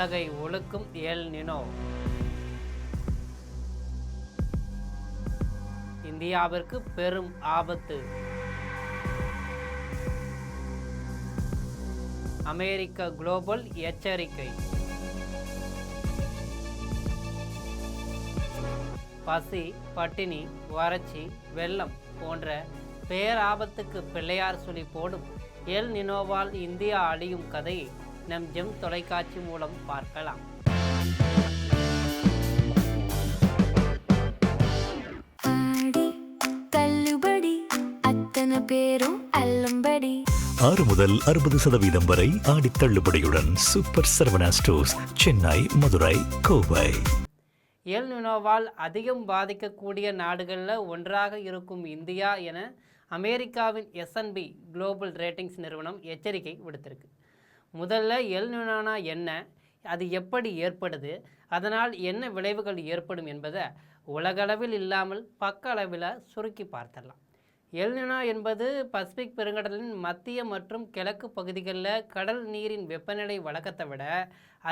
உலகை ஒழுக்கும் El Nino. இந்தியாவிற்கு பெரும் ஆபத்து. அமெரிக்க குளோபல் எச்சரிக்கை. பசி, பட்டினி, வறட்சி, வெள்ளம் போன்ற பேராபத்துக்கு பிள்ளையார் சொல்லி போடும் எல் நினோவால் இந்தியா அழியும் கதையை நம் ஜெம் தொலைக்காட்சி மூலம் பார்க்கலாம். பேரும் 6 முதல் 60% வரை ஆடி தள்ளுபடியுடன் சூப்பர் சரவணா ஸ்டோர்ஸ், சென்னை, மதுரை, கோவை. எல் நினோவால் அதிகம் பாதிக்கக்கூடிய நாடுகளில் ஒன்றாக இருக்கும் இந்தியா என அமெரிக்காவின் S&P குளோபல் ரேட்டிங்ஸ் நிறுவனம் எச்சரிக்கை விடுத்திருக்கு. முதல்ல எல் நினோனா என்ன, அது எப்படி ஏற்படுது, அதனால் என்ன விளைவுகள் ஏற்படும் என்பதை உலகளவில் இல்லாமல் பக்க அளவில் சுருக்கி பார்த்தரலாம். எல் நினோ என்பது பசிபிக் பெருங்கடலின் மத்திய மற்றும் கிழக்கு பகுதிகளில் கடல் நீரின் வெப்பநிலை வழக்கத்தை விட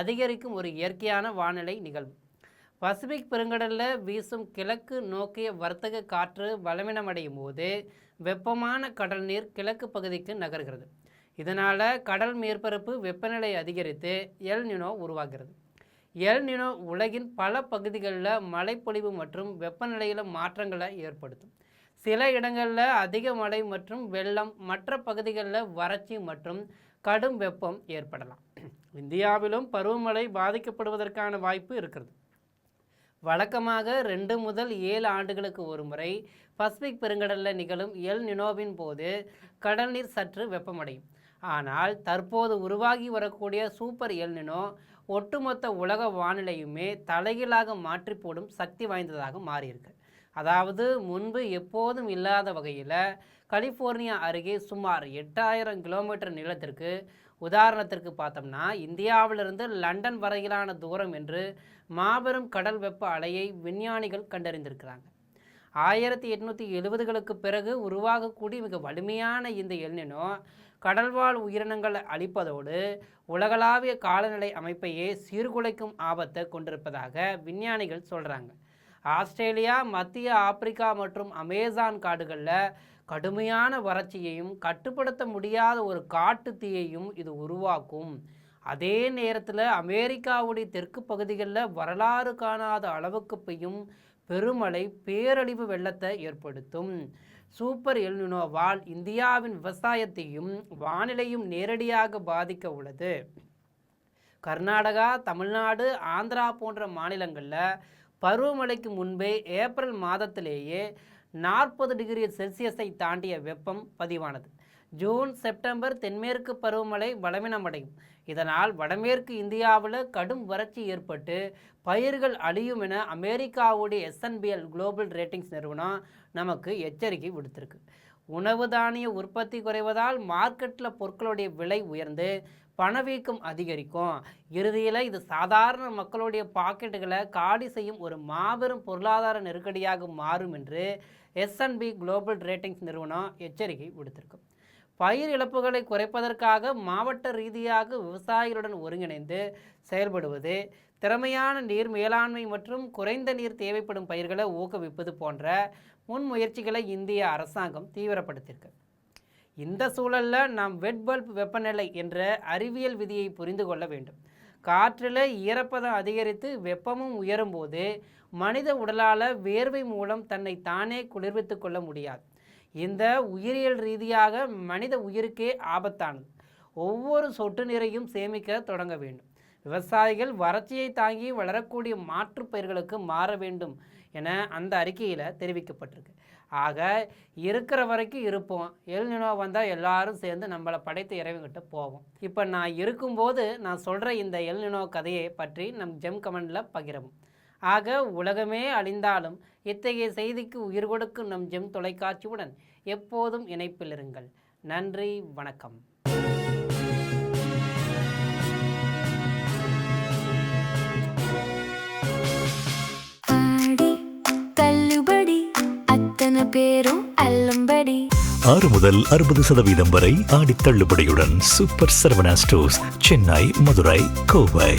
அதிகரிக்கும் ஒரு இயற்கையான வானிலை நிகழ்வு. பசிபிக் பெருங்கடலில் வீசும் கிழக்கு நோக்கிய வர்த்தக காற்று பலவீனமடையும் போது வெப்பமான கடல் நீர் கிழக்கு பகுதிக்கு நகர்கிறது. இதனால் கடல் மேற்பரப்பு வெப்பநிலை அதிகரித்து எல் நினோ உருவாகிறது. எல் நினோ உலகின் பல பகுதிகளில் மழைப்பொழிவு மற்றும் வெப்பநிலையில் மாற்றங்களை ஏற்படுத்தும். சில இடங்களில் அதிக மழை மற்றும் வெள்ளம், மற்ற பகுதிகளில் வறட்சி மற்றும் கடும் வெப்பம் ஏற்படலாம். இந்தியாவிலும் பருவமழை பாதிக்கப்படுவதற்கான வாய்ப்பு இருக்கிறது. வழக்கமாக 2 முதல் 7 ஆண்டுகளுக்கு ஒரு முறை பசிபிக் பெருங்கடலில் நிகழும் எல் நினோவின் போது கடல் நீர் சற்று வெப்பமடையும். ஆனால் தற்போது உருவாகி வரக்கூடிய சூப்பர் எல் நினோ ஒட்டுமொத்த உலக வானிலையுமே தலைகீழாக மாற்றி போடும் சக்தி வாய்ந்ததாக மாறியிருக்கு. அதாவது முன்பு எப்போதும் இல்லாத வகையில் கலிஃபோர்னியா அருகே சுமார் 8000 கிலோமீட்டர் நீளத்திற்கு, உதாரணத்திற்கு பார்த்தோம்னா இந்தியாவிலிருந்து லண்டன் வரையிலான தூரம் என்று மாபெரும் கடல் வெப்ப அலையை விஞ்ஞானிகள் கண்டறிந்திருக்கிறாங்க. 1870களுக்கு பிறகு உருவாகக்கூடிய மிக வலிமையான இந்த எல் நினோ கடல்வாழ் உயிரினங்களை அழிப்பதோடு உலகளாவிய காலநிலை அமைப்பையே சீர்குலைக்கும் ஆபத்தை கொண்டிருப்பதாக விஞ்ஞானிகள் சொல்கிறாங்க. ஆஸ்திரேலியா, மத்திய ஆப்பிரிக்கா மற்றும் அமேசான் காடுகளில் கடுமையான வறட்சியையும் கட்டுப்படுத்த முடியாத ஒரு காட்டு தீயையும் இது உருவாக்கும். அதே நேரத்தில் அமெரிக்காவுடைய தெற்கு பகுதிகளில் வரலாறு காணாத அளவுக்கு பெய்யும் பெருமழை பேரழிவு வெள்ளத்தை ஏற்படுத்தும். சூப்பர் எல் நினோவால் இந்தியாவின் விவசாயத்தையும் வானிலையும் நேரடியாக பாதிக்க உள்ளது. கர்நாடகா, தமிழ்நாடு, ஆந்திரா போன்ற மாநிலங்களில் பருவமழைக்கு முன்பே ஏப்ரல் மாதத்திலேயே 40 டிகிரி செல்சியஸை தாண்டிய வெப்பம் பதிவானது. ஜூன், செப்டம்பர் தென்மேற்கு பருவமழை பலவீனமடையும். இதனால் வடமேற்கு இந்தியாவில் கடும் வறட்சி ஏற்பட்டு பயிர்கள் அழியும் என அமெரிக்காவுடைய S&P குளோபல் ரேட்டிங்ஸ் நிறுவனம் நமக்கு எச்சரிக்கை விடுத்திருக்கு. உணவு தானிய உற்பத்தி குறைவதால் மார்க்கெட்டில் பொருட்களுடைய விலை உயர்ந்து பணவீக்கம் அதிகரிக்கும். இறுதியில் இது சாதாரண மக்களுடைய பாக்கெட்டுகளை காலி செய்யும் ஒரு மாபெரும் பொருளாதார நெருக்கடியாக மாறும் என்று S&P குளோபல் ரேட்டிங்ஸ் நிறுவனம் எச்சரிக்கை விடுத்திருக்கு. பயிர் இழப்புகளை குறைப்பதற்காக மாவட்ட ரீதியாக விவசாயிகளுடன் ஒருங்கிணைந்து செயல்படுவது, திறமையான நீர் மேலாண்மை மற்றும் குறைந்த நீர் தேவைப்படும் பயிர்களை ஊக்குவிப்பது போன்ற முன்முயற்சிகளை இந்திய அரசாங்கம் தீவிரப்படுத்தியிருக்கு. இந்த சூழலில் நாம் வெட் பல்ப் வெப்பநிலை என்ற அறிவியல் விதியை புரிந்து கொள்ள வேண்டும். காற்றில் ஈரப்பதம் அதிகரித்து வெப்பமும் உயரும் போது மனித உடலால் வேர்வை மூலம் தன்னை தானே குளிர்வித்து கொள்ள முடியாது. இந்த உயிரியல் ரீதியாக மனித உயிருக்கே ஆபத்தானது. ஒவ்வொரு சொட்டு நீரையும் சேமிக்க தொடங்க வேண்டும். விவசாயிகள் வறட்சியை தாங்கி வளரக்கூடிய மாற்று பயிர்களுக்கு மாற வேண்டும் என அந்த அறிக்கையில் தெரிவிக்கப்பட்டிருக்கு. ஆக இருக்கிற வரைக்கும் இருப்போம். எல் நினோ வந்தால் எல்லாரும் சேர்ந்து நம்மளை படைத்து இறைவன்கிட்ட போவோம். இப்போ நான் இருக்கும்போது நான் சொல்கிற இந்த எல் நினோ கதையை பற்றி நம் ஜெம் கமெண்டில் பகிரவும். ஆக உலகமே அழிந்தாலும் இத்தகைய செய்திக்கு உயிர் கொடுக்கும் நம் ஜெம் தொலைக்காட்சியுடன் எப்போதும் இணைப்பில் இருங்கள். நன்றி, வணக்கம். பேரும் அல்லும்படி 6 முதல் 60% வரை ஆடி தள்ளுபடியுடன் சூப்பர் சரவணா ஸ்டோர்ஸ், சென்னை, மதுரை, கோவை.